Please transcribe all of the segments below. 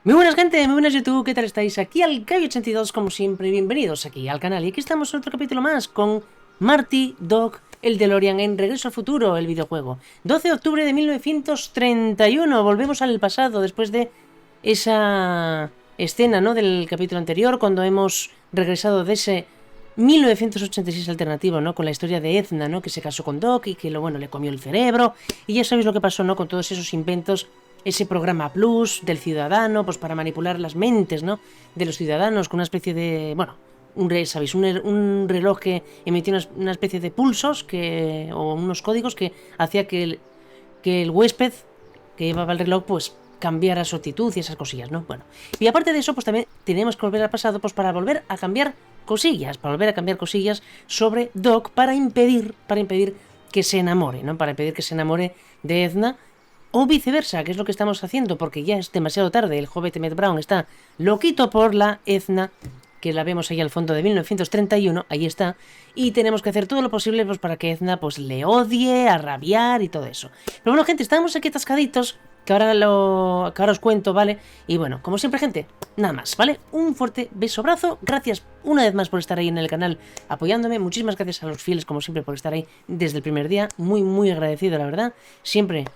Muy buenas gente, muy buenas YouTube, ¿qué tal estáis? Aquí al Cayo82 como siempre, bienvenidos aquí al canal. Y aquí estamos en otro capítulo más con Marty, Doc, el DeLorean en Regreso al Futuro, el videojuego. 12 de octubre de 1931, volvemos al pasado después de esa escena, ¿no? Del capítulo anterior, cuando hemos regresado de ese 1986 alternativo, ¿no? Con la historia de Edna, ¿no? Que se casó con Doc y que, bueno, le comió el cerebro. Y ya sabéis lo que pasó, ¿no? Con todos esos inventos, ese programa Plus del ciudadano, pues para manipular las mentes, ¿no? De los ciudadanos con una especie de, bueno, ¿sabéis? Un reloj que emitía una especie de pulsos o unos códigos que hacía que el huésped que llevaba el reloj, pues cambiara su actitud y esas cosillas, ¿no? Bueno, y aparte de eso, pues también tenemos que volver al pasado, pues para volver a cambiar cosillas sobre Doc para impedir que se enamore, ¿no? Para impedir que se enamore de Edna. O viceversa, que es lo que estamos haciendo, porque ya es demasiado tarde. El joven Emmett Brown está loquito por la Edna, que la vemos ahí al fondo de 1931, ahí está. Y tenemos que hacer todo lo posible pues, para que Edna pues, le odie, a rabiar y todo eso. Pero bueno, gente, estamos aquí atascaditos, que ahora os cuento, ¿vale? Y bueno, como siempre, gente, nada más, ¿vale? Un fuerte beso, abrazo. Gracias una vez más por estar ahí en el canal apoyándome. Muchísimas gracias a los fieles, como siempre, por estar ahí desde el primer día. Muy, muy agradecido, la verdad. Siempre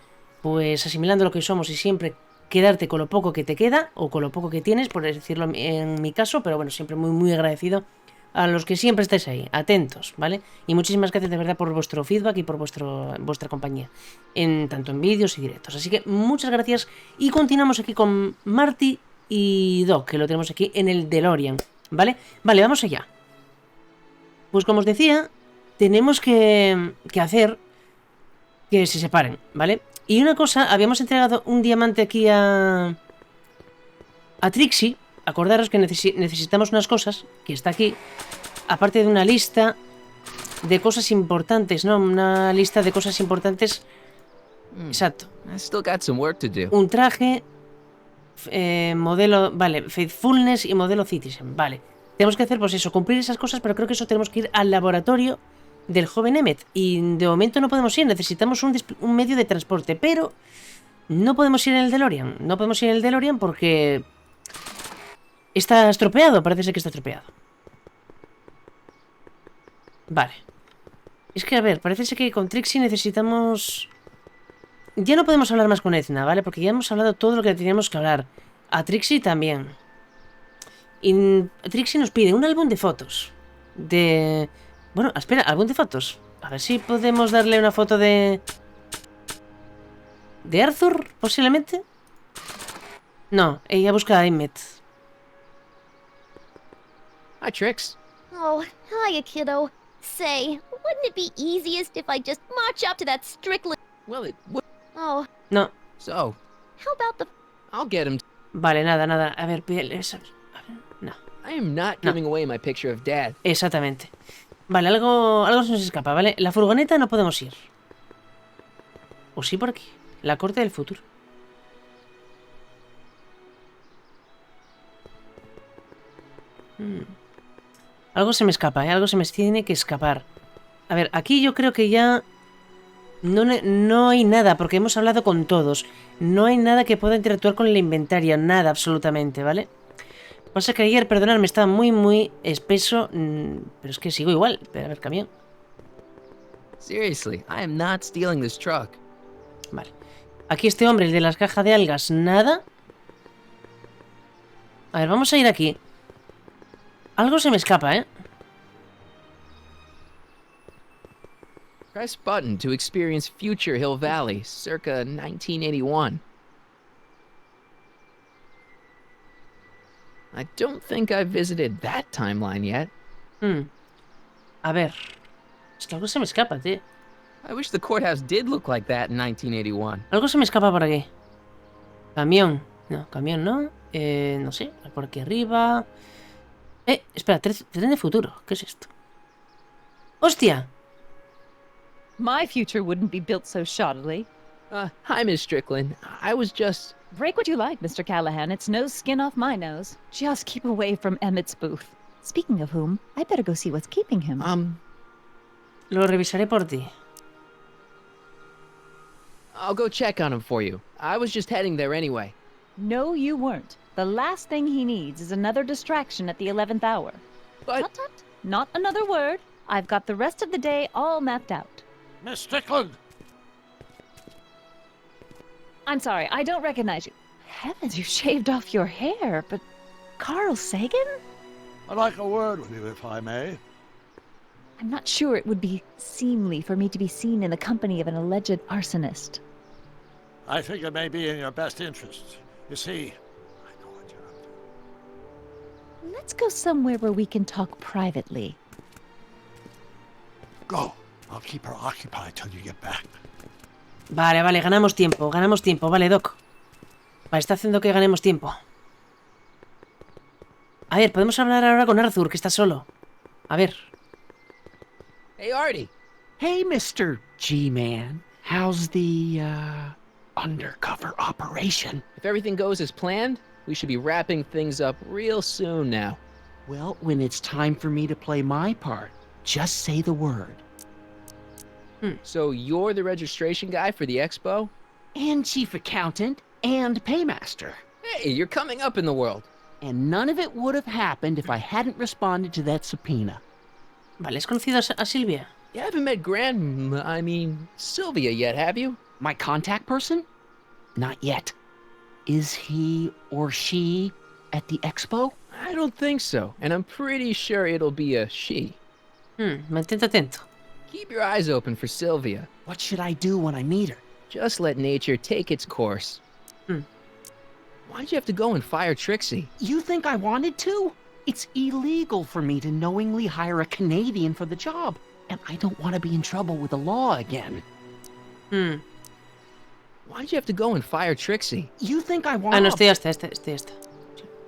pues asimilando lo que somos y siempre quedarte con lo poco que te queda o con lo poco que tienes, por decirlo en mi caso, pero bueno, siempre muy muy agradecido a los que siempre estáis ahí, atentos, ¿vale? Y muchísimas gracias de verdad por vuestro feedback y por vuestra compañía, tanto en vídeos y directos. Así que muchas gracias y continuamos aquí con Marty y Doc, que lo tenemos aquí en el DeLorean, ¿vale? Vale, vamos allá. Pues como os decía, tenemos que hacer que se separen, ¿vale? Y una cosa, habíamos entregado un diamante aquí a Trixie. Acordaros que necesitamos unas cosas, que está aquí, aparte de una lista de cosas importantes, ¿no? Una lista de cosas importantes. Exacto. Un traje, modelo, vale, Faithfulness y modelo Citizen, vale. Tenemos que hacer, pues eso, cumplir esas cosas, pero creo que eso tenemos que ir al laboratorio del joven Emmett. Y de momento no podemos ir, necesitamos un medio de transporte, pero no podemos ir en el DeLorean. No podemos ir en el DeLorean porque está estropeado, parece ser que está estropeado. Vale. Es que, a ver, parece ser que con Trixie necesitamos... Ya no podemos hablar más con Edna, ¿vale? Porque ya hemos hablado todo lo que teníamos que hablar. A Trixie también. Y Trixie nos pide un álbum de fotos. Bueno, espera, álbum de fotos. A ver si podemos darle una foto de Arthur, posiblemente. No, ella busca a Emmett. Hi, Trix. Oh, hiya, kiddo. Say, wouldn't it be easiest if I just march up to that Strickland? Well, it would. Oh, No. So, how about the... I'll get him. Vale, nada. A ver, no. I am not giving away my picture of Dad. Exactamente. Vale, algo se nos escapa, ¿vale? La furgoneta no podemos ir. ¿O sí por aquí? La corte del futuro. Algo se me escapa, ¿eh? Algo se me tiene que escapar. A ver, aquí yo creo que ya... No hay nada, porque hemos hablado con todos. No hay nada que pueda interactuar con el inventario. Nada, absolutamente, ¿vale? Pasa que ayer, perdonadme, estaba muy espeso. Pero es que sigo igual. Pero a ver, camión. Seriously, I am not stealing this truck. Vale. Aquí este hombre, el de las cajas de algas, nada. A ver, vamos a ir aquí. Algo se me escapa, ¿eh? Press button to experience Future Hill Valley, circa 1981. I don't think I've visited that timeline yet. A ver. Es que algo se me escapa, tío. I wish the courthouse did look like that in 1981. Algo se me escapa por aquí. Camión. No, camión no. No sé, por aquí arriba. Espera, tren de futuro. ¿Qué es esto? ¡Hostia! My future wouldn't be built so shoddily. Hi, Miss Strickland. I was just... Break what you like, Mr. Callahan. It's no skin off my nose. Just keep away from Emmett's booth. Speaking of whom, I better go see what's keeping him. Lo revisaré por ti. I'll go check on him for you. I was just heading there anyway. No, you weren't. The last thing he needs is another distraction at the 11th hour. But Tut, tut. Not another word. I've got the rest of the day all mapped out. Miss Strickland! I'm sorry, I don't recognize you. Heavens, you shaved off your hair, but Carl Sagan? I'd like a word with you, if I may. I'm not sure it would be seemly for me to be seen in the company of an alleged arsonist. I think it may be in your best interest. You see, I know what you're up to. Let's go somewhere where we can talk privately. Go. I'll keep her occupied till you get back. Vale, vale, ganamos tiempo, vale, Doc. Vale, está haciendo que ganemos tiempo. A ver, podemos hablar ahora con Arthur, que está solo. A ver. hey, Artie. Hey, Mr. G-Man. How's the, undercover operation? If everything goes as planned, we should be wrapping things up real soon now. Well, when it's time for me to play my part, just say the word. So you're the registration guy for the expo? And chief accountant, and paymaster. Hey, you're coming up in the world. And none of it would have happened if I hadn't responded to that subpoena. Vale, ¿has conocido a Silvia? You haven't met Sylvia yet, have you? My contact person? Not yet. Is he or she at the expo? I don't think so, and I'm pretty sure it'll be a she. Mantente atento. Keep your eyes open for Sylvia. What should I do when I meet her? Just let nature take its course. Why'd you have to go and fire Trixie? You think I wanted to? It's illegal for me to knowingly hire a Canadian for the job, and I don't want to be in trouble with the law again. Why'd you have to go and fire Trixie? You think I Ah, want no, estoy hasta.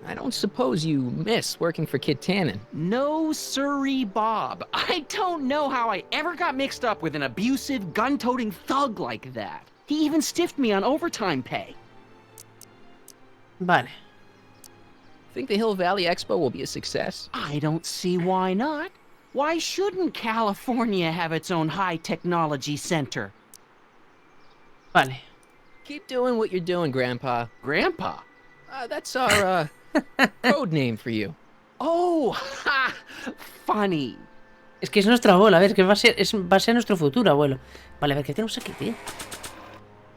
I don't suppose you miss working for Kit Tannen. No, sirree, Bob. I don't know how I ever got mixed up with an abusive, gun-toting thug like that. He even stiffed me on overtime pay. Vale. Think the Hill Valley Expo will be a success? I don't see why not. Why shouldn't California have its own high-technology center? Vale. Keep doing what you're doing, Grandpa. Grandpa? That's our, code name for you. Oh, ha! Funny. Es que es nuestro abuelo, a ver, que va a ser nuestro futuro abuelo. Vale, a ver, ¿qué tenemos aquí, tío?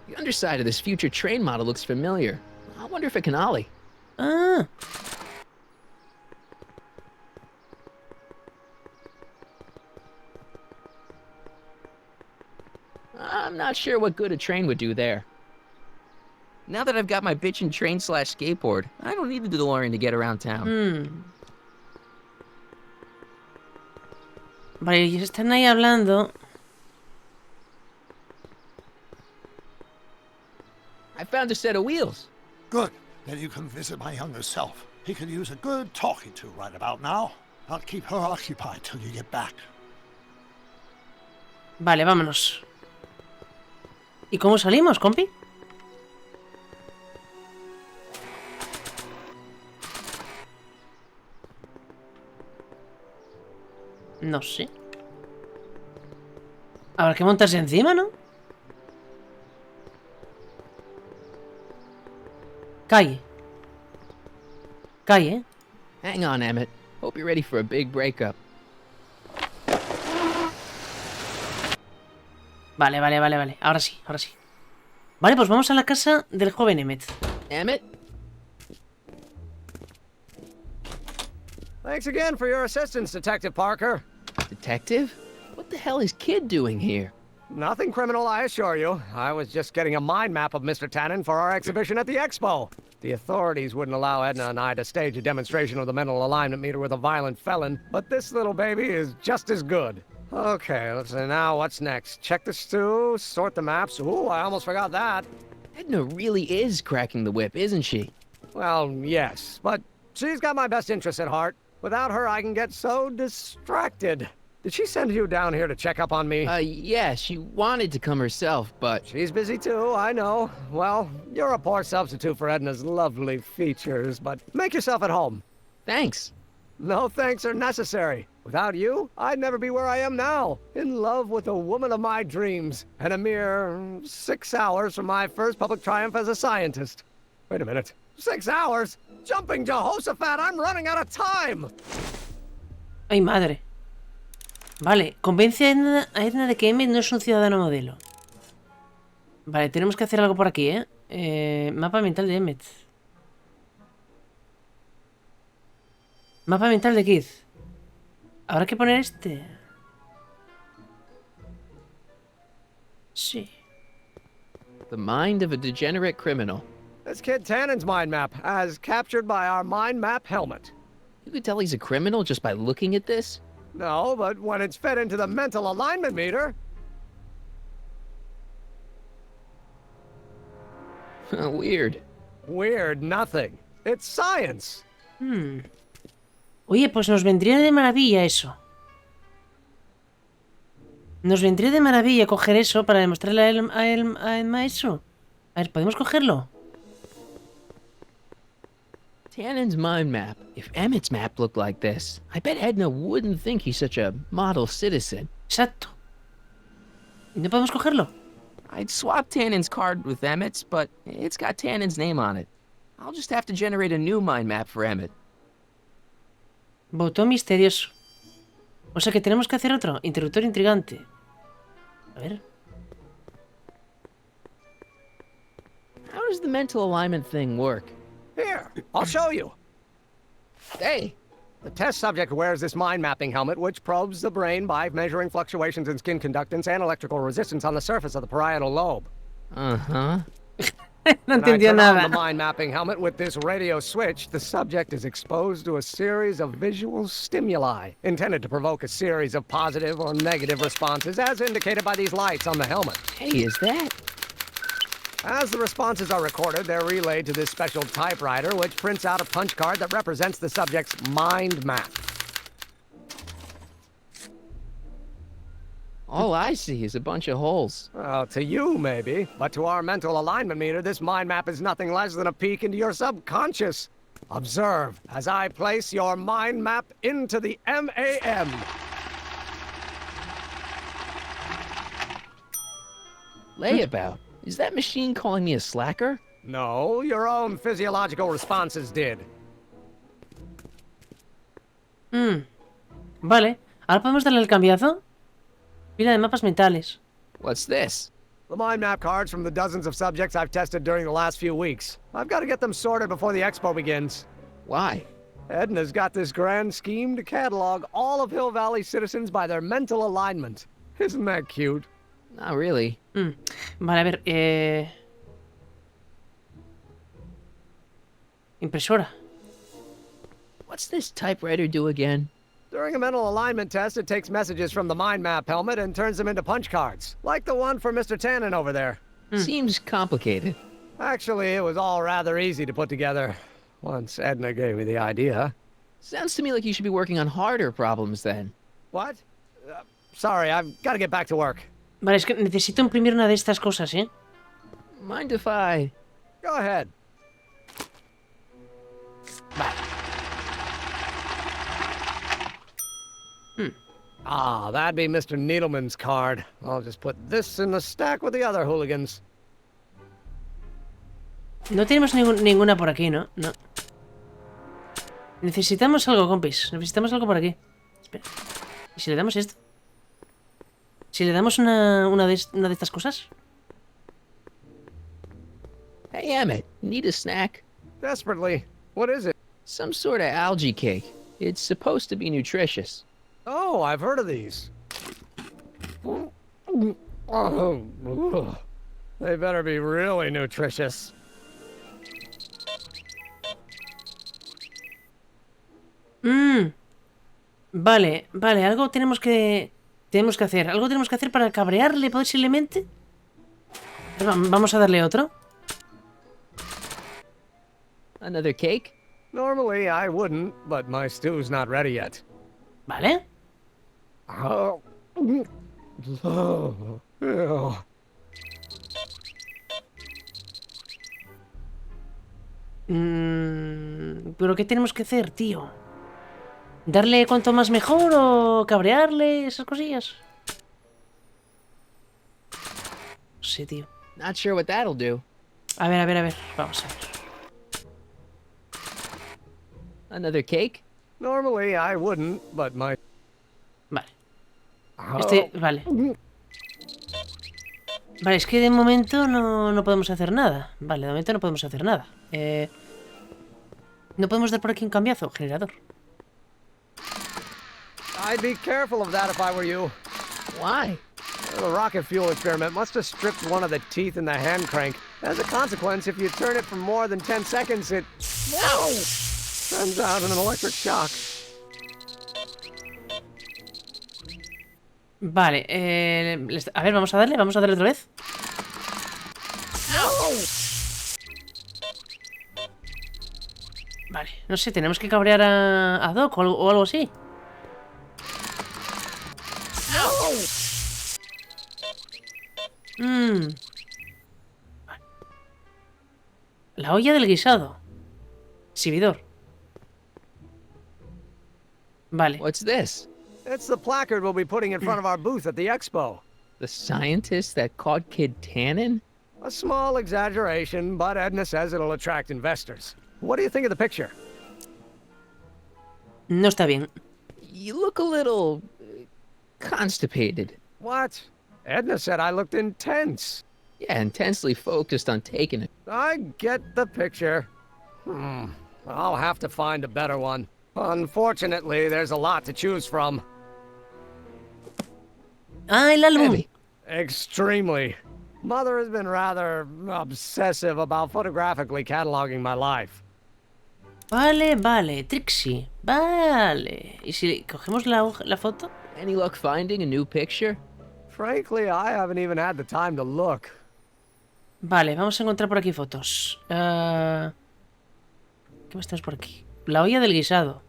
The underside of this future train model looks familiar. I wonder if it can ollie. Ah. I'm not sure what good a train would do there. Now that I've got my bitchin' train/skateboard, I don't need the DeLorean to get around town. Vale, y están ahí hablando. I found a set of wheels. Good. Then you can visit my younger self. He could use a good talking to right about now. I'll keep her occupied till you get back. Vale, vámonos. ¿Y cómo salimos, compi? No sé. Habrá que montarse encima, ¿no? Calle. Calle, ¿eh? Hang on, Emmett. Hope you're ready for a big breakup. Vale. Ahora sí. Vale, pues vamos a la casa del joven Emmett. Emmett? Thanks again for your assistance, Detective Parker. Detective? What the hell is Kid doing here? Nothing criminal, I assure you. I was just getting a mind map of Mr. Tannen for our exhibition at the Expo. The authorities wouldn't allow Edna and I to stage a demonstration of the mental alignment meter with a violent felon, but this little baby is just as good. Okay, let's see now, what's next? Check the stew, sort the maps. Ooh, I almost forgot that. Edna really is cracking the whip, isn't she? Well, yes, but she's got my best interests at heart. Without her, I can get so distracted. Did she send you down here to check up on me? Yeah, she wanted to come herself, but... She's busy too, I know. Well, you're a poor substitute for Edna's lovely features, but make yourself at home. Thanks. No thanks are necessary. Without you, I'd never be where I am now, in love with the woman of my dreams, and a mere 6 hours from my first public triumph as a scientist. Wait a minute. 6 hours? Jumping Jehoshaphat, I'm running out of time! Ay, madre. Vale, convence a Edna de que Emmett no es un ciudadano modelo. Vale, tenemos que hacer algo por aquí, ¿eh? Mapa mental de Emmett. Mapa mental de Keith. Habrá que poner este. Sí. The mind of a degenerate criminal. This kid Tannen's mind map, as captured by our mind map helmet. You could tell he's a criminal just by looking at this? No, but when it's fed into the mental alignment meter... Weird. Weird nothing. It's science. Oye, pues nos vendría de maravilla eso. Nos vendría de maravilla coger eso para demostrarle a Emma eso. A ver, ¿podemos cogerlo? Tannen's mind map. If Emmett's map looked like this, I bet Edna wouldn't think he's such a model citizen. Exacto. ¿Y no podemos cogerlo? I'd swap Tannen's card with Emmett's, but it's got Tannen's name on it. I'll just have to generate a new mind map for Emmett. Botón misterioso. O sea que tenemos que hacer otro. Interruptor intrigante. A ver. How does the mental alignment thing work? Here, I'll show you. Hey! The test subject wears this mind mapping helmet, which probes the brain by measuring fluctuations in skin conductance and electrical resistance on the surface of the parietal lobe. Uh-huh. No When I entendió turn on nada. the mind mapping helmet with this radio switch, the subject is exposed to a series of visual stimuli intended to provoke a series of positive or negative responses, as indicated by these lights on the helmet. Hey, is that? As the responses are recorded, they're relayed to this special typewriter, which prints out a punch card that represents the subject's mind map. All I see is a bunch of holes. Well, to you, maybe. But to our mental alignment meter, this mind map is nothing less than a peek into your subconscious. Observe as I place your mind map into the MAM. Layabout. Is that machine calling me a slacker? No, your own physiological responses did. Vale. Ahora podemos darle el cambiazo. Pila de mapas mentales. What's this? The mind map cards from the dozens of subjects I've tested during the last few weeks. I've got to get them sorted before the expo begins. Why? Edna's got this grand scheme to catalog all of Hill Valley citizens by their mental alignment. Isn't that cute? Not really. Vale, a ver. Impresora. What's this typewriter do again? During a mental alignment test, it takes messages from the mind map helmet and turns them into punch cards, like the one for Mr. Tannen over there. Seems complicated. Actually, it was all rather easy to put together, once Edna gave me the idea. Sounds to me like you should be working on harder problems then. What? Sorry, I've got to get back to work. Vale, es que necesito imprimir una de estas cosas, ¿eh? Mind if I... Go ahead. Ah, that'd be Mr. Needleman's card. I'll just put this in the stack with the other hooligans. No tenemos ninguna por aquí, ¿no? No. Necesitamos algo, compis. Necesitamos algo por aquí. Espera. ¿Y si le damos esto? ¿Si le damos una de estas cosas? Hey, Emmett, need a snack? Desperately. What is it? Some sort of algae cake. It's supposed to be nutritious. Oh, I've heard of these. Oh, they better be really nutritious. Vale, vale, algo tenemos que hacer. Algo tenemos que hacer para cabrearle posiblemente. Vamos a darle otro. Another cake? Normally I wouldn't, but my stew's not ready yet. Vale. Oh. Oh. Ew. ¿Pero qué tenemos que hacer, tío? ¿Darle cuanto más mejor o cabrearle? Esas cosillas. No sé, tío. Not sure what that'll do. A ver. Vamos a ver. Another cake? Normally I wouldn't, but my... Vale. Oh. Vale. Vale, es que de momento no podemos hacer nada. Vale, de momento no podemos hacer nada. No podemos dar por aquí un cambiazo, generador. I'd be careful of that if I were you. Why? The rocket fuel experiment must have stripped one of the teeth in the hand crank. As a consequence, if you turn it for more than 10 seconds, it... Ow! Sends out an electric shock. Vale, a ver, vamos a darle otra vez. Vale, no sé, tenemos que cabrear a Doc o algo así. Vale. La olla del guisado. Exhibidor. Vale. What's this? It's the placard we'll be putting in front of our booth at the expo. The scientist that caught Kid Tannen? A small exaggeration, but Edna says it'll attract investors. What do you think of the picture? No está bien. You look a little... constipated. What? Edna said I looked intense. Yeah, intensely focused on taking it. I get the picture. I'll have to find a better one. Unfortunately, there's a lot to choose from. Ah, el álbum. Heavy. Extremely. Mother has been rather obsessive about photographically cataloging my life. Vale, Trixie. Vale. ¿Y si cogemos la foto? Any luck finding a new picture? Frankly, I haven't even had the time to look. Vale, vamos a encontrar por aquí fotos. ¿Qué más tenemos por aquí? La olla del guisado.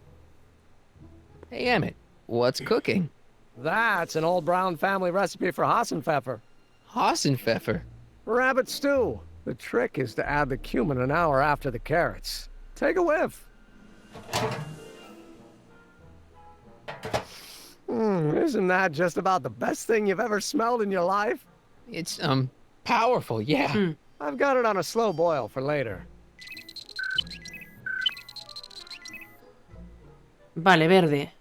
Hey, Emmett, what's cooking? That's an old Brown family recipe for Hassenpfeffer. Hassenpfeffer. Rabbit stew. The trick is to add the cumin an hour after the carrots. Take a whiff. Isn't that just about the best thing you've ever smelled in your life? It's, powerful, yeah. I've got it on a slow boil for later. Vale, verde.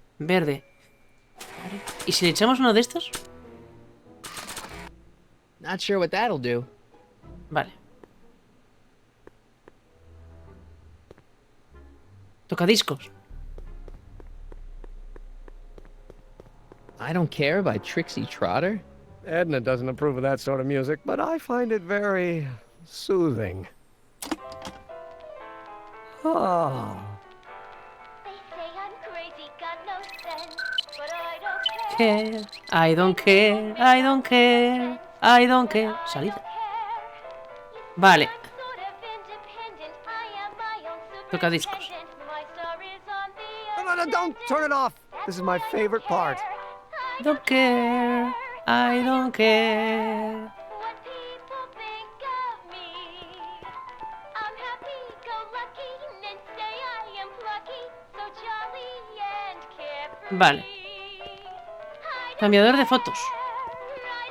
¿Y si le echamos uno de estos? Not sure what that'll do. Vale. Tocadiscos. I Don't Care by Trixie Trotter? Edna doesn't approve of that sort of music, but I find it very soothing. Oh. They say I'm crazy, got no sense, but I don't care. Salida. Vale. Tocadiscos. No, don't turn it off. This is my favorite part. I don't care. What people think of me. I'm happy-go-lucky, and say I am plucky, so jolly and carefree. Vale. Cambiador de fotos. I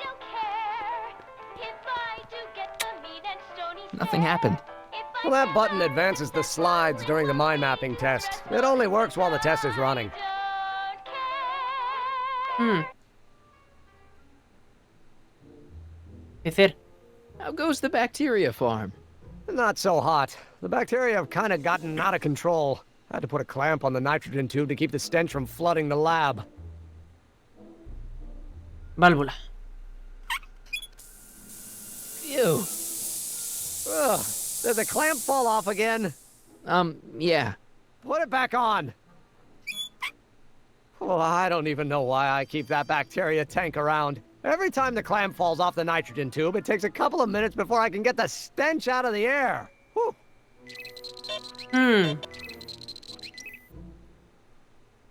don't care if I do get the mean and stony Nothing stare. happened. If I Well, that button advances the slides during the mind mapping test. It only works while the test is running. don't care. Hacer. How goes the bacteria farm? Not so hot. The bacteria have kind of gotten out of control. I had to put a clamp on the nitrogen tube to keep the stench from flooding the lab. Válvula. Ew. Ugh. Did the clamp fall off again? Yeah. Put it back on. Well, I don't even know why I keep that bacteria tank around. Every time the clamp falls off the nitrogen tube, it takes a couple of minutes before I can get the stench out of the air. Whew.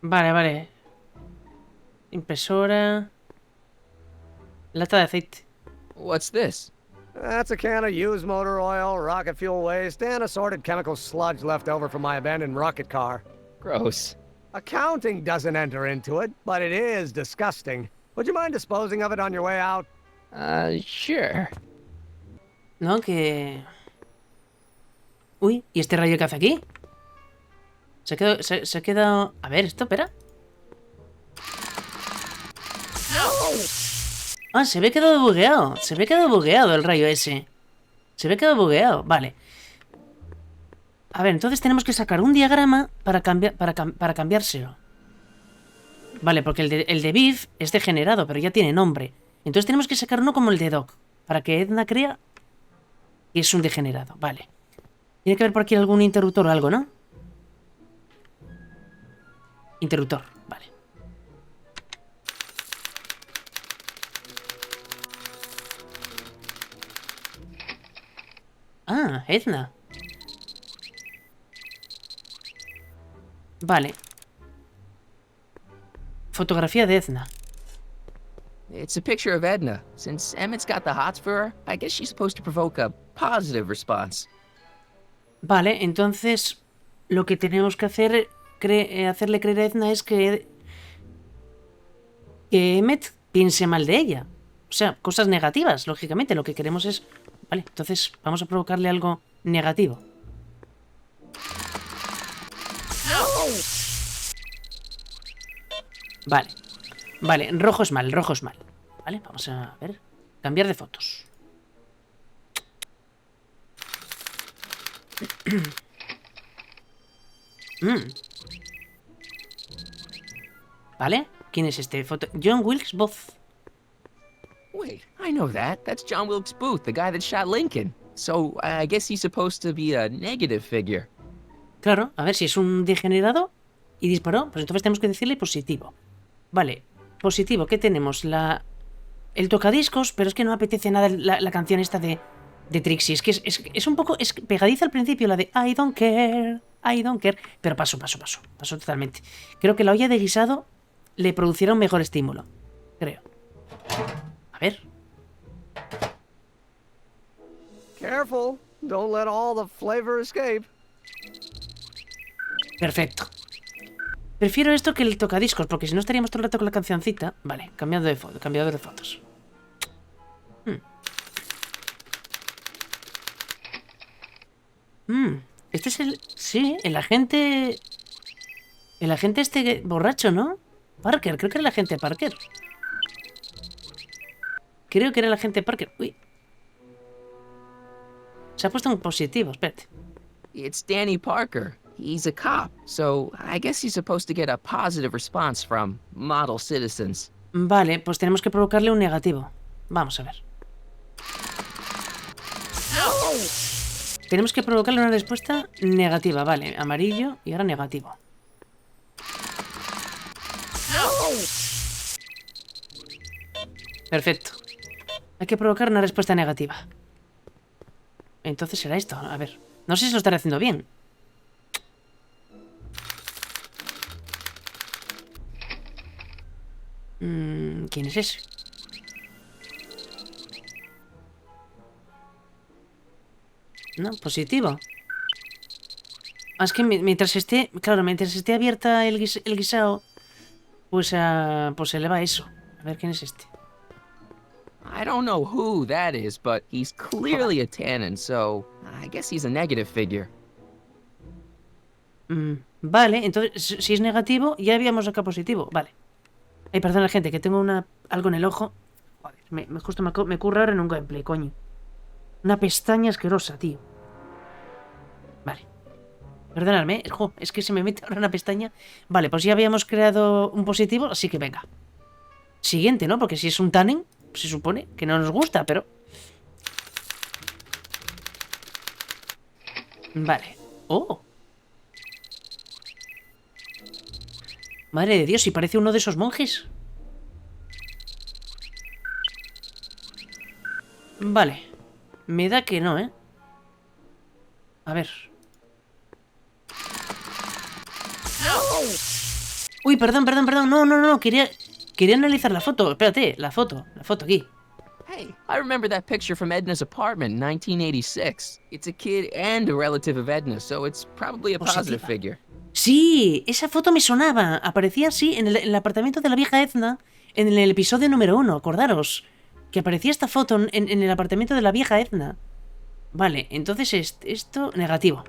Vale. Impresora. Lata de aceite. What's this? That's a can of used motor oil, rocket fuel waste, and assorted chemical sludge left over from my abandoned rocket car. Gross. Accounting doesn't enter into it, but it is disgusting. Would you mind disposing of it on your way out? Sure. No, que... Uy, ¿y este rayo qué hace aquí? Se ha quedado... A ver, esto, espera. Ah, se ve quedado bugueado. Se ve quedado bugueado el rayo ese. Se ve quedado bugueado. Vale. A ver, entonces tenemos que sacar un diagrama para cambiárselo. Vale, porque el de Biff es degenerado, pero ya tiene nombre. Entonces tenemos que sacar uno como el de Doc, para que Edna crea que es un degenerado. Vale. Tiene que haber por aquí algún interruptor o algo, ¿no? Interruptor, vale. Ah, Edna. Vale. Fotografía de Edna. It's a picture of Edna. Since Emmett's got the hots for her, I guess she's supposed to provoke a positive response. Vale, entonces lo que tenemos que hacer, hacerle creer a Edna es que Emmett piense mal de ella. O sea, cosas negativas, lógicamente. Lo que queremos es... Vale, entonces vamos a provocarle algo negativo. Vale. Vale, rojo es mal, rojo es mal. Vale, vamos a ver. Cambiar de fotos. Vale, ¿quién es este? John Wilkes Booth. Wait, I know that. That's John Wilkes Booth, the guy that shot Lincoln. So, I guess he's supposed to be a negative figure. Claro, a ver si es un degenerado y disparó, pues entonces tenemos que decirle positivo. Vale, positivo, ¿qué tenemos? El tocadiscos, pero es que no me apetece nada la canción esta de Trixie. Es que es un poco... Es pegadiza al principio, la de I don't care, pero paso totalmente. Creo que la olla de guisado le produciera un mejor estímulo. Creo. A ver. Careful. Don't let all the flavor escape. Perfecto. Prefiero esto que el tocadiscos, porque si no estaríamos todo el rato con la cancioncita. Vale, cambiador de fotos. Este es el... Sí, el agente... El agente este borracho, ¿no? Parker, creo que era el agente Parker. Creo que era el agente Parker. Uy. Se ha puesto un positivo, espérate. It's Danny Parker. He's a cop, so I guess he's supposed to get a positive response from model citizens. Vale, pues tenemos que provocarle un negativo. Vamos a ver. Tenemos que provocarle una respuesta negativa. Vale, amarillo y ahora negativo. Perfecto. Hay que provocar una respuesta negativa. Entonces será esto. A ver. No sé si lo estaré haciendo bien. ¿Quién es ese? No, positivo. Ah, es que mientras esté... Claro, mientras esté abierta el guisado, pues se le va eso. A ver, ¿quién es este? I don't know who that is, but he's clearly a Tannen, so I guess he's a negative figure. Vale, entonces si es negativo, ya habíamos acá positivo. Vale. Ay, perdona, gente, que tengo algo en el ojo. Joder, justo me ocurre ahora en un gameplay, coño. Una pestaña asquerosa, tío. Vale. Perdonadme, es que se me mete ahora una pestaña. Vale, pues ya habíamos creado un positivo, así que venga. Siguiente, ¿no? Porque si es un Tannen, se supone que no nos gusta, pero... Vale. ¡Oh! Madre de Dios, si parece uno de esos monjes. Vale. Me da que no, ¿eh? A ver. Uy, perdón. No. Quería analizar la foto. Espérate, la foto aquí. Hey, I remember that picture from Edna's apartment in 1986. It's a kid and a relative of Edna, so it's probably a positive figure. Sí, esa foto me sonaba. Aparecía así en el apartamento de la vieja Edna en el episodio número 1, acordaros. Que aparecía esta foto en el apartamento de la vieja Edna. Vale, entonces esto... Negativo.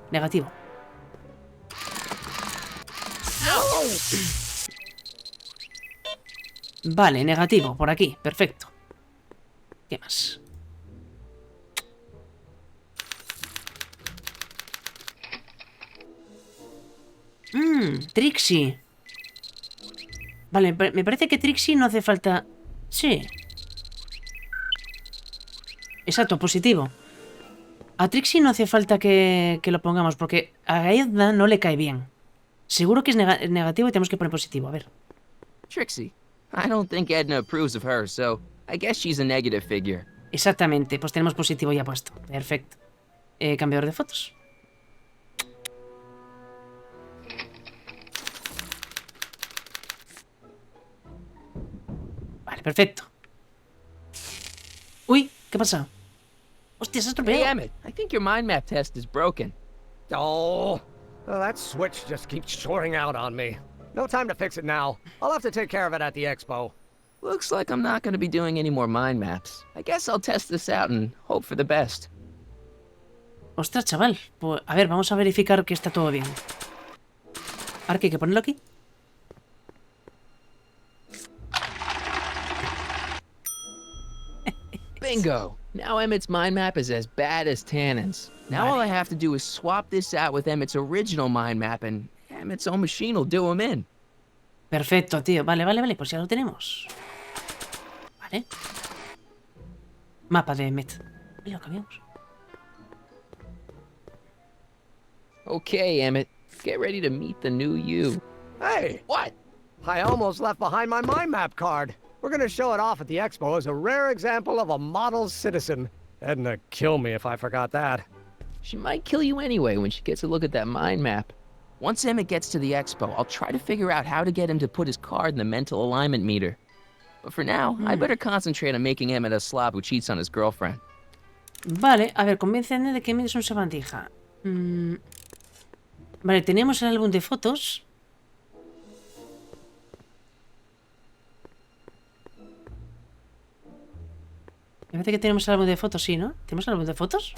Vale, negativo, por aquí, perfecto. ¿Qué más? Trixie. Vale, me parece que Trixie no hace falta... Sí. Exacto, positivo. A Trixie no hace falta que lo pongamos, porque a Edna no le cae bien. Seguro que es negativo y tenemos que poner positivo, a ver. Trixie. I don't think Edna approves of her, so I guess she's a negative figure. Exactamente, pues tenemos positivo ya puesto. Perfecto. Cambiador de fotos. Vale, perfecto. Uy, ¿qué pasa? Hostia, se ha Hey, estropeado. Emmett, I think your mind map test is broken. Oh, that switch just keeps shorting out on me. No time to fix it now. I'll have to take care of it at the expo. Looks like I'm not going to be doing any more mind maps. I guess I'll test this out and hope for the best. Ostras, chaval. Pues, a ver, vamos a verificar que está todo bien. Ahora que hay que ponerlo aquí. Bingo! Now Emmett's mind map is as bad as Tannen's. Now all I have to do is swap this out with Emmett's original mind map and Emmett's own machine will do him in. Perfecto, tío. Vale, vale, vale. Pues ya lo tenemos. Vale. Mapa de Emmett. Y lo cambiamos. Okay, Emmett. Get ready to meet the new you. Hey, What? I almost left behind my mind map card. We're gonna show it off at the expo as a rare example of a model citizen. Edna kill me if I forgot that. She might kill you anyway when she gets a look at that mind map. Once Emmett gets to the expo, I'll try to figure out how to get him to put his card in the mental alignment meter. But for now, I better concentrate on making Emmett a slob who cheats on his girlfriend. Vale, a ver, convénceme de que Emmett es un sabandija. Vale, tenemos el álbum de fotos. Me parece que tenemos el álbum de fotos, sí, ¿no? ¿Tenemos el álbum de fotos?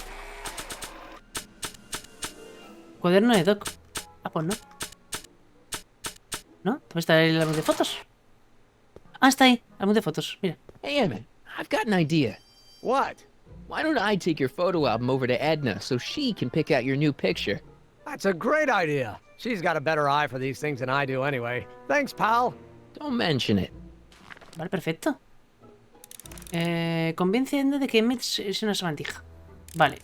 Cuaderno de Doc. Ah, pues no. ¿No? ¿Dónde está el álbum de fotos? Ah, está ahí. Álbum de fotos, mira. Hey, Emmett, I've got an idea. What? Why don't I take your photo album over to Edna so she can pick out your new picture? That's a great idea. She's got a better eye for these things than I do anyway. Thanks, pal. Don't mention it. Vale, perfecto. Convenciendo de que Emmett es una sabandija. Vale.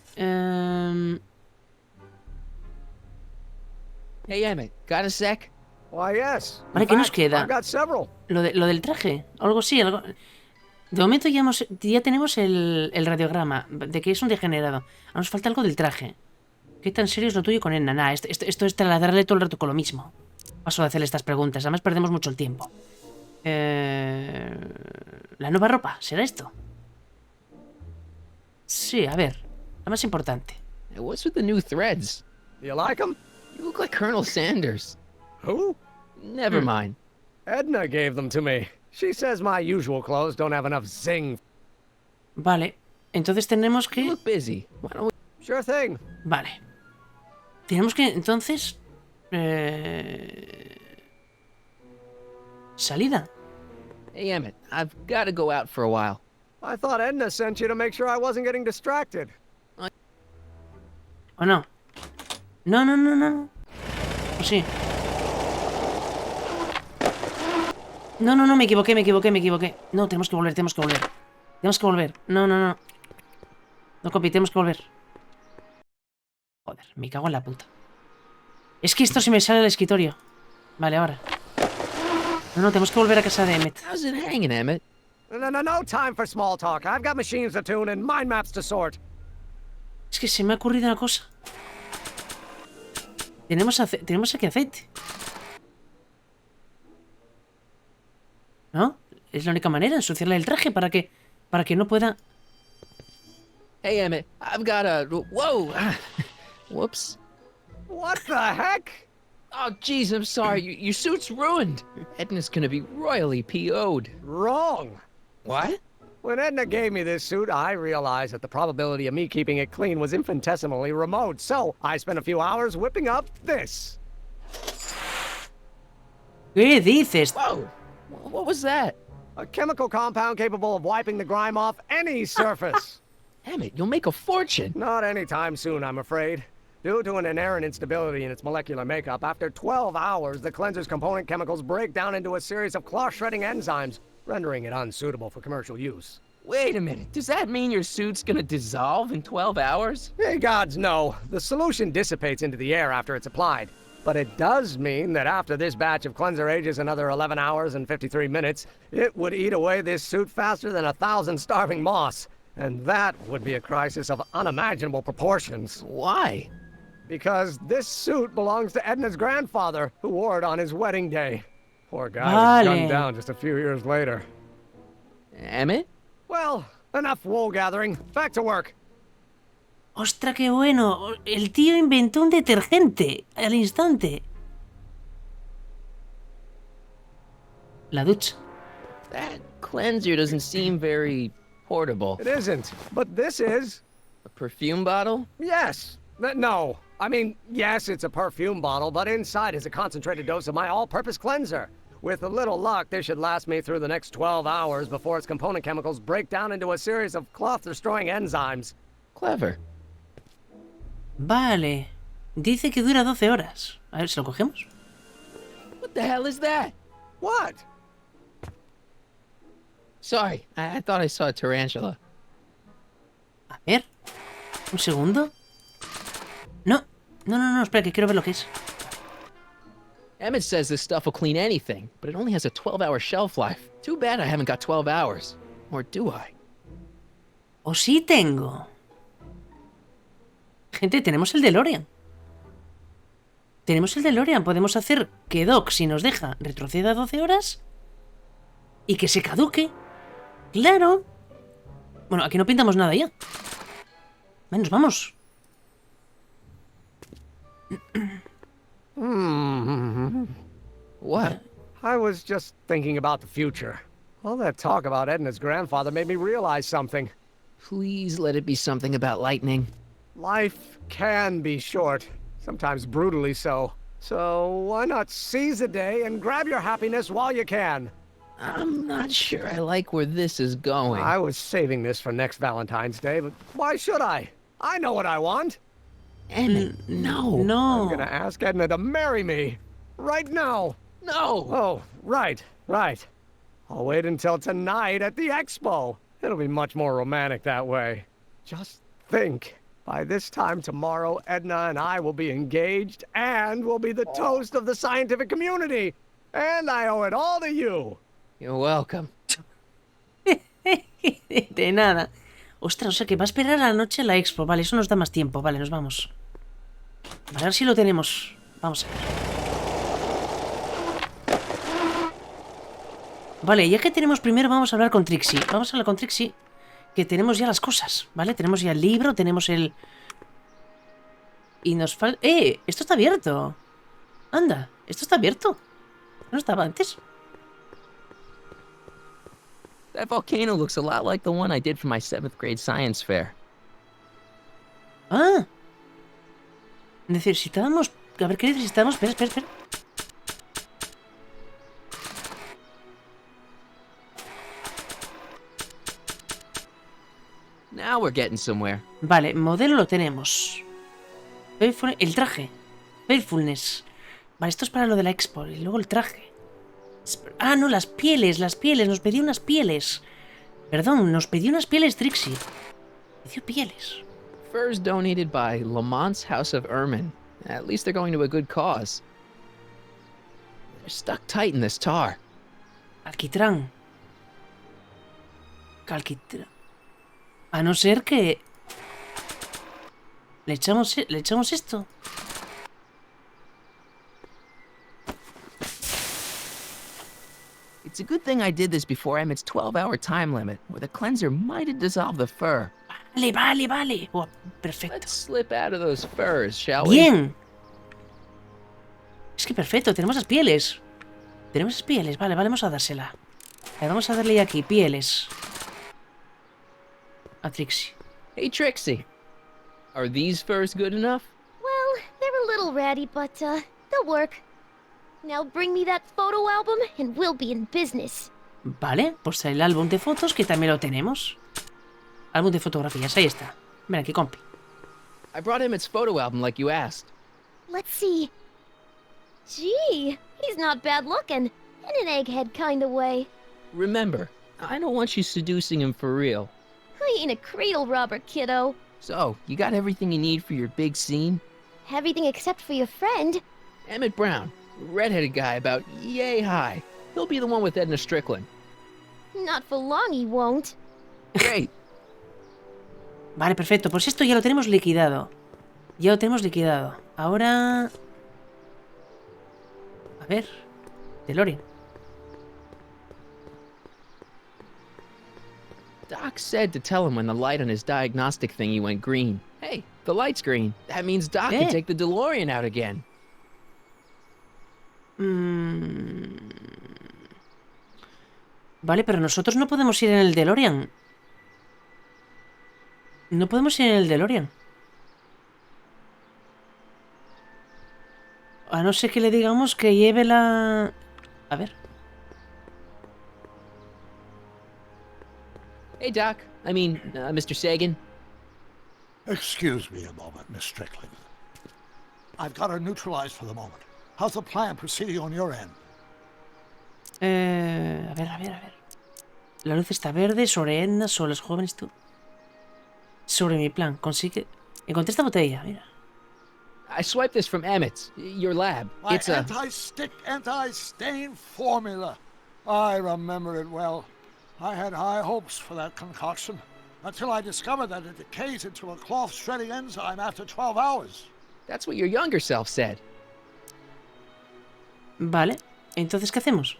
Hey, Emmett, got a sec? Why, yes. In Vale, ¿qué nos fact, queda? I've got several. Lo del traje. Algo así, algo... De momento ya tenemos el radiograma de que es un degenerado. Ahora nos falta algo del traje. ¿Qué tan serio es lo tuyo con Edna? Nah, esto es taladrarle todo el rato con lo mismo. Paso de hacerle estas preguntas. Además perdemos mucho el tiempo. ¿La nueva ropa? ¿Será esto? Sí, a ver. La más importante. Hey, what's with the new threads? Do you like them? You look like Colonel Sanders. Who? Never mind. Edna gave them to me. She says my usual clothes don't have enough zing. Vale. Entonces tenemos You que... look busy. Why don't we... Sure thing. Vale. Tenemos que, entonces... Salida. Hey, Emmett, I've got to go out for a while. I thought Edna sent you to make sure I wasn't getting distracted. ¿O no? No, no, no, no. ¿O sí? No, no, no, me equivoqué. No, tenemos que volver. Tenemos que volver. No, no, no. No, compi, tenemos que volver. Joder, me cago en la puta. Es que esto se me sale del escritorio. Vale, ahora. No, tenemos que volver a casa de Emmett. How's it hanging, Emmett? No time for small talk. I've got machines to tune and mind maps to sort. Es que se me ha ocurrido una cosa. Tenemos aquí aceite. ¿No? Es la única manera, ensuciarle el traje para que no pueda... Hey, Emmett, I've got a... Whoa! Whoops. What the heck? Oh, jeez, I'm sorry. Your suit's ruined. Edna's gonna be royally PO'd. Wrong. What? When Edna gave me this suit, I realized that the probability of me keeping it clean was infinitesimally remote, so I spent a few hours whipping up this. ¿Qué dices? Whoa! What was that? A chemical compound capable of wiping the grime off any surface. Emmett, you'll make a fortune. Not anytime soon, I'm afraid. Due to an inherent instability in its molecular makeup, after 12 hours, the cleanser's component chemicals break down into a series of cloth-shredding enzymes, rendering it unsuitable for commercial use. Wait a minute. Does that mean your suit's gonna dissolve in 12 hours? Hey, gods, no. The solution dissipates into the air after it's applied. But it does mean that after this batch of cleanser ages another 11 hours and 53 minutes, it would eat away this suit faster than 1,000 starving moths. And that would be a crisis of unimaginable proportions. Why? Because this suit belongs to Edna's grandfather, who wore it on his wedding day. Poor guy was gunned down just a few years later. Emmett? Well, enough wool gathering. Back to work. ¡Ostras, qué bueno! El tío inventó un detergente al instante. La ducha. That cleanser doesn't seem very portable. It isn't, but this is. A perfume bottle? Yes. No. I mean, yes, it's a perfume bottle, but inside is a concentrated dose of my all-purpose cleanser. With a little luck, this should last me through the next 12 hours before its component chemicals break down into a series of cloth-destroying enzymes. Clever. Vale. Dice que dura 12 horas. A ver, ¿se lo cogemos? What the hell is that? What? Sorry, I thought I saw a tarantula. A ver. Un segundo. No. No, espera, que quiero ver lo que es. Emmett says this stuff will clean anything, but it only has a 12-hour shelf life. Too bad I haven't got 12 hours. Or do I? ¿O sí tengo? Gente, tenemos el DeLorean. Tenemos el DeLorean. Podemos hacer que Doc, si nos deja, retroceda 12 horas. Y que se caduque. ¡Claro! Bueno, aquí no pintamos nada ya. Nos vamos. What? I was just thinking about the future. All that talk about Edna's grandfather made me realize something. Please let it be something about lightning. Life can be short, sometimes brutally so. So why not seize the day and grab your happiness while you can? I'm not sure I like where this is going. I was saving this for next Valentine's Day, but why should I? I know what I want. Emmett, no. I'm No. gonna ask Edna to marry me. Right now. No! Oh, right. I'll wait until tonight at the expo. It'll be much more romantic that way. Just think. By this time tomorrow, Edna and I will be engaged and will be the toast of the scientific community. And I owe it all to you. You're welcome. De nada. Ostras, o sea que va a esperar a la noche a la expo. Vale, eso nos da más tiempo. Vale, nos vamos. A ver si lo tenemos. Vamos a ver. Vale, ya que tenemos primero, vamos a hablar con Trixie. Vamos a hablar con Trixie, que tenemos ya las cosas, ¿vale? Tenemos ya el libro, tenemos el... Y nos falta... ¡Eh! Esto está abierto. Anda, esto está abierto. ¿No estaba antes? That volcano looks a lot like the one I did for my 7th grade science fair. Ah. Necesitábamos... A ver, ¿qué necesitábamos? Espera. Now we're getting somewhere. Vale, modelo lo tenemos. El traje. Faithfulness. Vale, esto es para lo de la expo. Y luego el traje. Ah, no, las pieles. Nos pedía unas pieles. Perdón, nos pidió unas pieles Trixie. Pidió pieles. Furs donated by Lamont's House of Ermine. At least they're going to a good cause. They're stuck tight in this tar. Alquitrán. Calquitrán. A no ser que... ¿Le echamos esto? It's a good thing I did this before Emmett's 12-hour time limit, or the cleanser might have dissolved the fur. Vale. Oh, perfecto. Let's slip out of those furs, shall we? Bien. Es que perfecto, tenemos las pieles. Vale, vamos a dársela. Vamos a darle aquí, pieles. A Trixie. Hey, Trixie. Are these furs good enough? Well, they're a little ratty, but, they'll work. Now bring me that photo album and we'll be in business. Vale, pues el álbum de fotos que también lo tenemos. Álbum de fotografías, ahí está. Ven aquí, compi. I brought Emmett's photo album like you asked. Let's see. Gee, he's not bad looking. In an egghead kind of way. Remember, I don't want you seducing him for real. I ain't a cradle robber, kiddo. So, you got everything you need for your big scene? Everything except for your friend. Emmett Brown, redheaded guy about yay high. He'll be the one with Edna Strickland. Not for long he won't. Great. Vale, perfecto. Pues esto ya lo tenemos liquidado. Ya lo tenemos liquidado. Ahora... A ver... DeLorean. Doc said to tell him when the light on his diagnostic thingy went green. Hey, the light's green. That means Doc can take the DeLorean out again. Vale, pero nosotros no podemos ir en el DeLorean. No podemos ir en el DeLorean. A no ser que le digamos que lleve la... A ver. Hey, Doc. I mean, Mr. Sagan. Excuse me a moment, Miss Strickland. I've got her neutralized for the moment. How's the plan proceeding on your end? A ver. La luz está verde sobre Edna, sobre los jóvenes, tú. Sobre mi plan. Consigue... Encontré esta botella, mira. I swiped this from Emmett's, your lab. My It's a... anti-stick, anti-stain formula. I remember it well. I had high hopes for that concoction, until I discovered that it decays into a cloth shredding enzyme after 12 hours. That's what your younger self said. Vale. Entonces, ¿qué hacemos?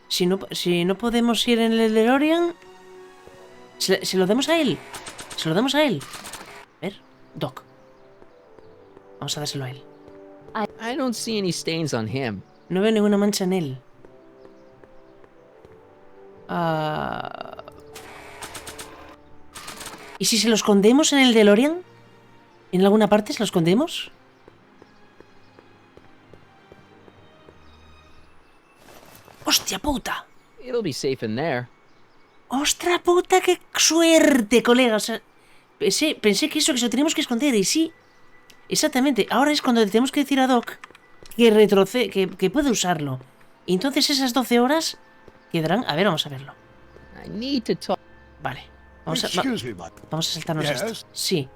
Si no podemos ir en el DeLorean... Se lo damos a él. Se lo damos a él. A ver, Doc. Vamos a dárselo a él. I don't see any stains on him. No veo ninguna mancha en él. ¿Y si se lo escondemos en el DeLorean? ¿En alguna parte se lo escondemos? ¡Hostia puta! It'll be safe in there. ¡Ostra puta, qué suerte, colega! O sea, pensé que eso, que se lo teníamos que esconder, y sí. Exactamente. Ahora es cuando le tenemos que decir a Doc que puede usarlo. Y entonces esas 12 horas quedarán... A ver, vamos a verlo. I need to talk Vale. Vamos a saltarnos Yes? esto. Sí.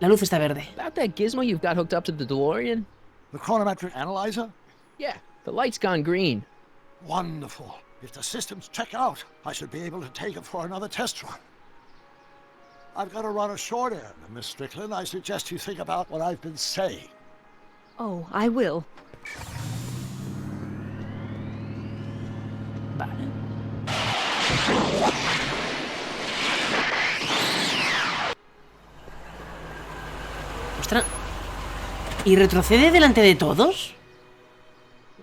La luz está verde. about that gizmo you've got hooked up to the DeLorean. The chronometric analyzer? Yeah, the light's gone green. Wonderful. If the systems check out, I should be able to take it for another test run. I've got to run a short errand, Miss Strickland. I suggest you think about what I've been saying. Oh, I will. Vale. Ostras. ¿Y retrocede delante de todos?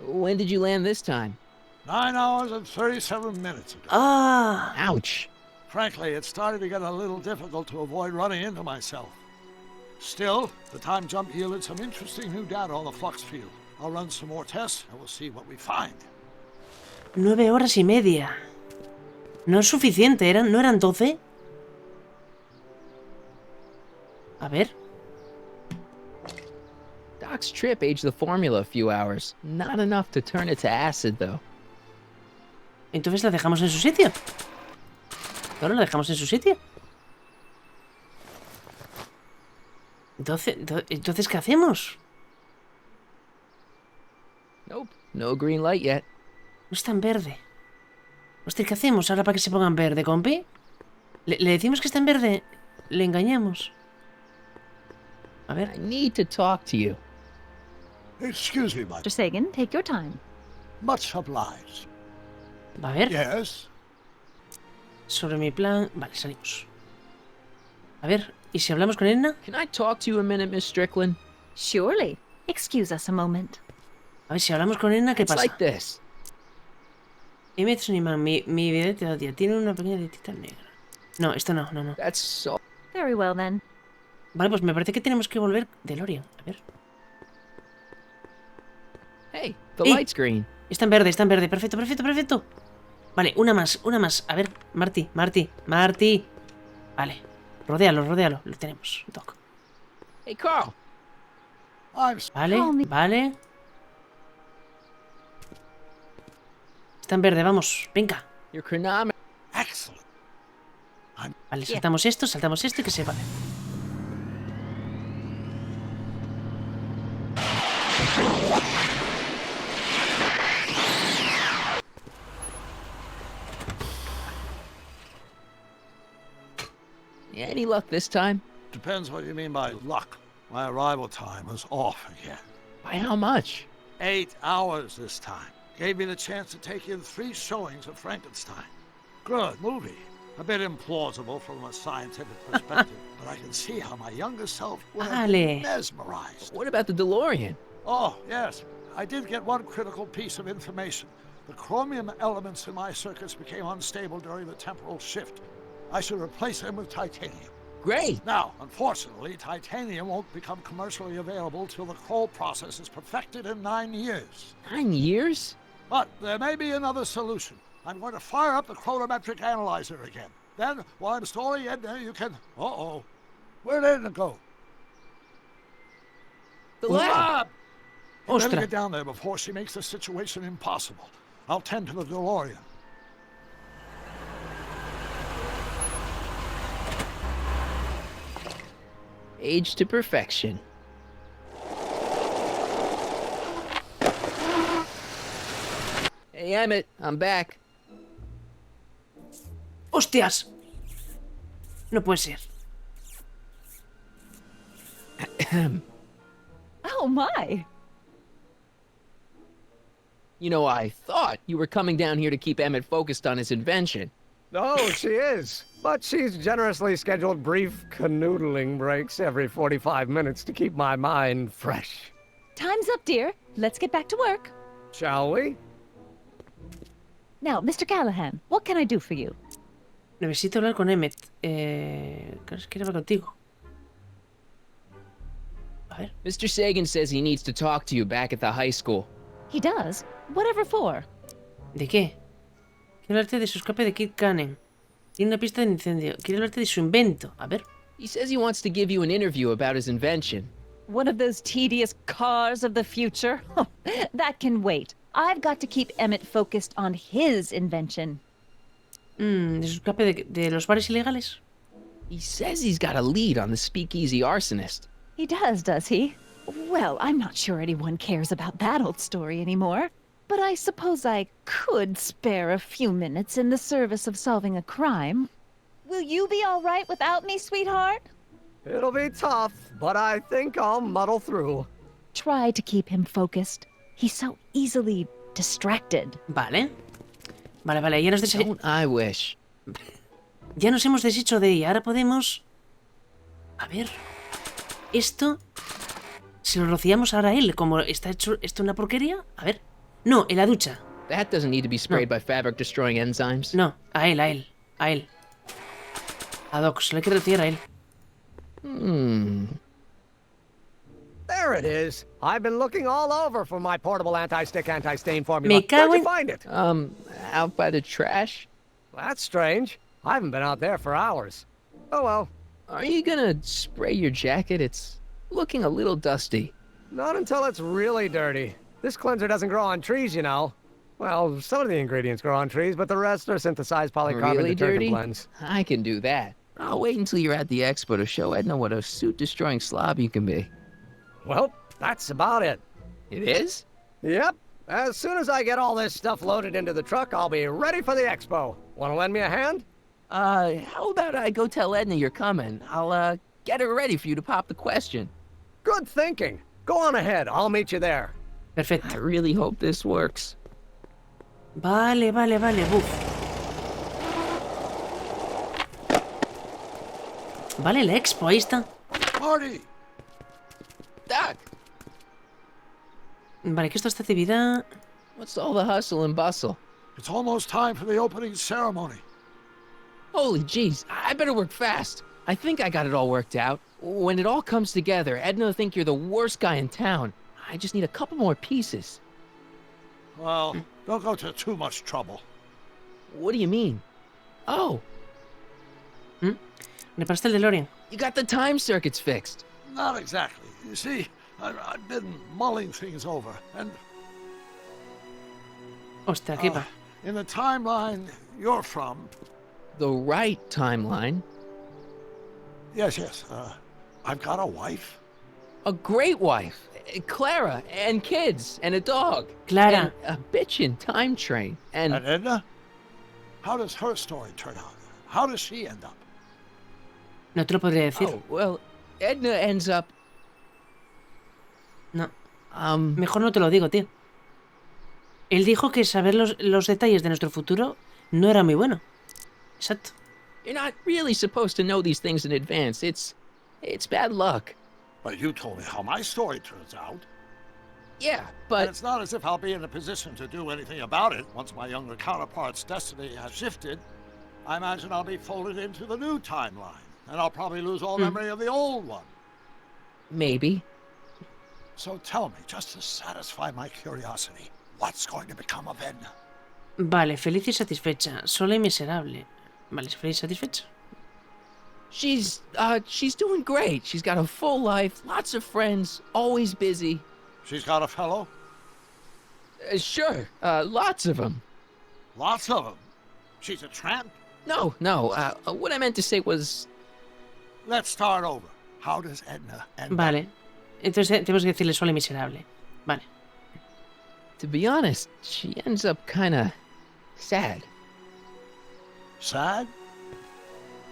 When did you land this time? 9 hours and 37 minutes ago. Ah. Ouch. Frankly, it's starting to get a little difficult to avoid running into myself. Still, the time jump yielded some interesting new data on the flux field. I'll run some more tests and we'll see what we find. 9 horas y media. No es suficiente, ¿no eran 12? A ver. Doc's trip aged the formula a few hours. Not enough to turn it to acid, though. Entonces la dejamos en su sitio. Ahora la dejamos en su sitio. Entonces, ¿qué hacemos? Nope, no green light yet. No está en verde. Hostia, ¿qué hacemos ahora para que se ponga en verde, compi? ¿Le decimos que está en verde? Le engañamos. A ver. I need to talk to you. Excuse me, Mr. Sagan, take your time. much obliged. A ver. Yes? Sobre mi plan... Vale, salimos. A ver, ¿y si hablamos con Edna? Can I talk to you a minute, Miss Strickland? Surely. Excuse us a moment. A ver, si hablamos con Edna, ¿qué It's pasa? like this. Emmett es un imán. Mi vidente de odia. Tiene una pequeña dietita negra. No, esto no. That's so... Very well then. Vale, pues me parece que tenemos que volver DeLorean. A ver. Hey, the ¡Eh! light's green. Está en verde, está en verde. Perfecto, perfecto, perfecto. Vale, una más, una más. A ver, Marty, Marty, Marty. Vale, rodéalo, rodéalo. Lo tenemos, Doc. Hey, Carl. I'm Vale, Call me. vale. Está en verde, vamos. Venga. Your chronometer. excellent. Vale, saltamos esto y que se vale. Any luck this time? Depends what you mean by luck. My arrival time was off again. By how much? 8 hours this time. Gave me the chance to take in 3 showings of Frankenstein. Good movie. A bit implausible from a scientific perspective, but I can see how my younger self would have been Vale. mesmerized. What about the DeLorean? Oh, yes. I did get one critical piece of information. The chromium elements in my circuits became unstable during the temporal shift. I should replace them with titanium. Great. Now, unfortunately, titanium won't become commercially available till the Kroll process is perfected in 9 years. 9 years? But there may be another solution. I'm going to fire up the chronometric analyzer again. Then, while I'm storing Edna, you can... Uh-oh. Where'd Edna go? The lab. You better Ostra. get down there before she makes the situation impossible. I'll tend to the DeLorean. Age to perfection. Hey, Emmett, I'm back. ¡Hostias! No puede ser. Oh my! You know, I thought you were coming down here to keep Emmett focused on his invention. Oh, she is. But she's generously scheduled brief canoodling breaks every 45 minutes to keep my mind fresh. Time's up, dear. Let's get back to work. Shall we? Now, Mr. Callahan, what can I do for you? Necesito hablar con Emmett. Quiero hablar contigo. A ver. Mr. Sagan says he needs to talk to you back at the high school. He does? Whatever for? ¿De qué? Quiero hablarte de su escape de Kid Cannon. Tiene una pista de incendio. Quiero hablarte de su invento. A ver. He says he wants to give you an interview about his invention. One of those tedious cars of the future? That can wait. I've got to keep Emmett focused on his invention. De su escape de los bares ilegales. He says he's got a lead on the speakeasy arsonist. He does he? Well, I'm not sure anyone cares about that old story anymore. But I suppose I could spare a few minutes in the service of solving a crime. Will you be all right without me, sweetheart? It'll be tough, but I think I'll muddle through. Try to keep him focused. He's so easily distracted. Vale. Vale, ya nos, Don't I wish? ya nos hemos deshecho de ella. Ahora podemos... A ver... Esto... Se lo rociamos ahora a él. Como está hecho esto una porquería. A ver... No, en la ducha. That doesn't need to be sprayed by fabric-destroying enzymes. No, a él. A Doc, se le quiere rociar a él. There it is. I've been looking all over for my portable anti-stick, anti-stain formula. Me cago Where'd you en- find it? Out by the trash? That's strange. I haven't been out there for hours. Oh well, Are you gonna spray your jacket? It's looking a little dusty. not until it's really dirty. This cleanser doesn't grow on trees, you know. Well, some of the ingredients grow on trees, but the rest are synthesized polycarbonate Really detergent dirty? blends. I can do that. I'll wait until you're at the expo to show Edna what a suit-destroying slob you can be. Well, that's about it. It is? Yep. As soon as I get all this stuff loaded into the truck, I'll be ready for the expo. Want to lend me a hand? How about I go tell Edna you're coming? I'll, get her ready for you to pop the question. Good thinking. Go on ahead. I'll meet you there. I Perfecto. really hope this works. Vale. Buf. Vale, la expo, ahí está. Marty! Doc, Vale, que esto esta actividad... what's all the hustle and bustle? It's almost time for the opening ceremony. Holy jeez, I better work fast. I think I got it all worked out. When it all comes together, Edna will think you're the worst guy in town. I just need a couple more pieces. Well, don't go to too much trouble. What do you mean? Oh, Reparaste el DeLorean. you got the time circuits fixed. Not exactly. You see, I've been mulling things over, and Ostras, ¿qué pa? in the timeline you're from, The right timeline. yes, I've got a wife. A great wife. Clara, and kids, and a dog. Clara. And a bitchin' time train. And Edna? How does her story turn out? How does she end up? No te lo podría decir. Oh, well, Edna ends up... No. Mejor no te lo digo, tío. Él dijo que saber los detalles de nuestro futuro no era muy bueno. Exacto. You're not really supposed to know these things in advance. It's bad luck. But you told me how my story turns out. Yeah, And but... it's not as if I'll be in a position to do anything about it once my younger counterpart's destiny has shifted. I imagine I'll be folded into the new timeline, and I'll probably lose all memory of the old one. Maybe. So tell me, just to satisfy my curiosity, what's going to become of Edna? Vale, feliz y satisfecha. Sola y miserable. Vale, feliz y satisfecha. She's doing great. She's got a full life, lots of friends, always busy. She's got a fellow? Sure, lots of them. Lots of them. She's a tramp? No, what I meant to say was... Let's start over. How does Edna end up? Vale. Entonces tenemos que decirle sola y miserable. Vale. To be honest, she ends up kinda sad. Sad?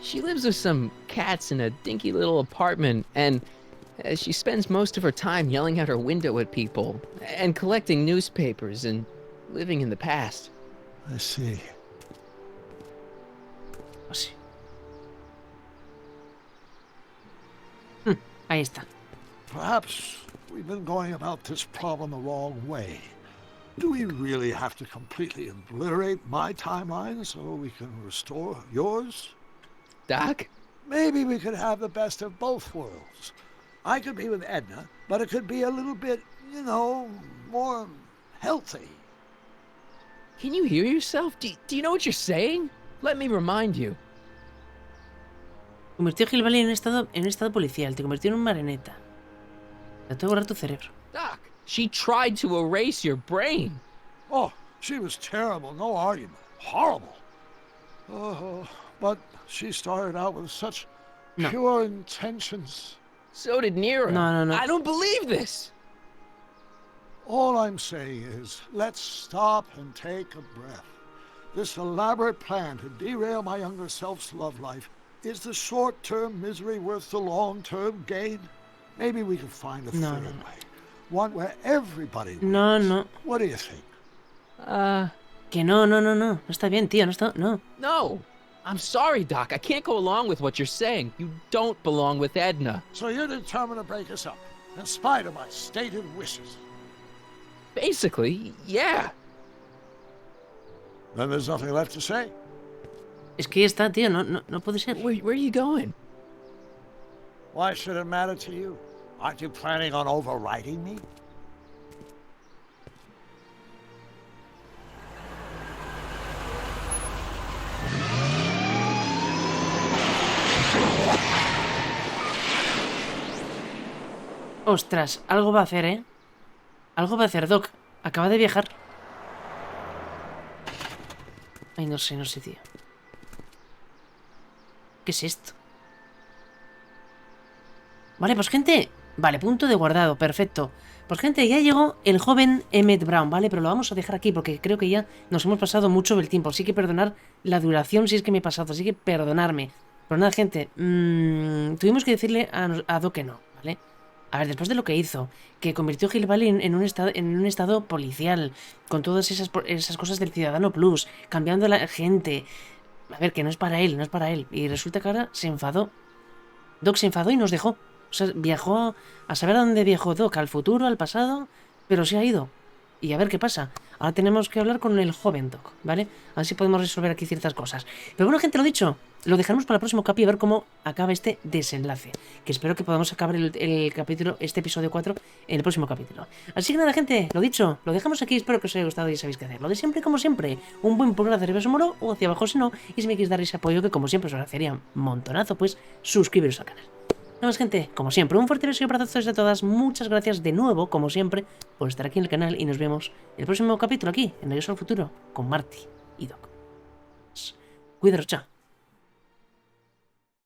She lives with some cats in a dinky little apartment, and she spends most of her time yelling out her window at people, and collecting newspapers, and living in the past. I see. Así. Ahí está. Perhaps we've been going about this problem the wrong way. Do we really have to completely obliterate my timeline so we can restore yours? Doc? Maybe we could have the best of both worlds. I could be with Edna, but it could be a little bit, more healthy. Can you hear yourself? Do you know what you're saying? Let me remind you. Convirtió a Gilbali en un estado policial. Te convirtió en un marioneta. Te tengo que borrar tu cerebro. Doc, she tried to erase your brain. Oh, she was terrible, no argument. Horrible. Oh, but she started out with such pure intentions. So did Nero. No. I don't believe this. All I'm saying is, let's stop and take a breath. This elaborate plan to derail my younger self's love life, is the short-term misery worth the long-term gain? Maybe we could find a third way. One where everybody wins. No. What do you think? Que no. No está bien, tío. No. No. I'm sorry, Doc. I can't go along with what you're saying. You don't belong with Edna. So you're determined to break us up, in spite of my stated wishes. Basically, yeah. Then there's nothing left to say. Es que ya está, tío. No puede ser. Where are you going? Why should it matter to you? Aren't you planning on overriding me? Ostras, algo va a hacer, ¿eh? Algo va a hacer, Doc. Acaba de viajar. Ay, no sé, tío. ¿Qué es esto? Vale, pues gente... Vale, punto de guardado, perfecto. Pues gente, ya llegó el joven Emmett Brown, ¿vale? Pero lo vamos a dejar aquí porque creo que ya nos hemos pasado mucho del tiempo. Así que perdonar la duración si es que me he pasado, así que perdonarme. Pero nada, gente, tuvimos que decirle a Doc que no, ¿vale? A ver, después de lo que hizo, que convirtió a Hill Valley en un estado policial, con todas esas cosas del Ciudadano Plus, cambiando a la gente... A ver, que no es para él. Y resulta que ahora se enfadó. Doc se enfadó y nos dejó. O sea, viajó a saber a dónde viajó Doc, al futuro, al pasado, pero se ha ido. Y a ver qué pasa. Ahora tenemos que hablar con el joven Doc, ¿vale? A ver si podemos resolver aquí ciertas cosas. Pero bueno, gente, lo dicho. lo dejaremos para el próximo capi a ver cómo acaba este desenlace. Que espero que podamos acabar el capítulo, este episodio 4, en el próximo capítulo. Así que nada, gente, lo dicho, lo dejamos aquí. Espero que os haya gustado y sabéis qué hacer. Lo de siempre, como siempre, un buen pulgar hacia arriba si moro o hacia abajo si no. Y si me queréis dar ese apoyo, que como siempre os agradecería un montonazo, pues suscribiros al canal. Nada más, gente, como siempre, un fuerte beso y abrazo a todos y a todas. Muchas gracias de nuevo, como siempre, por estar aquí en el canal. Y nos vemos en el próximo capítulo aquí, en Regreso al Futuro, con Marty y Doc. Cuidaros, chao.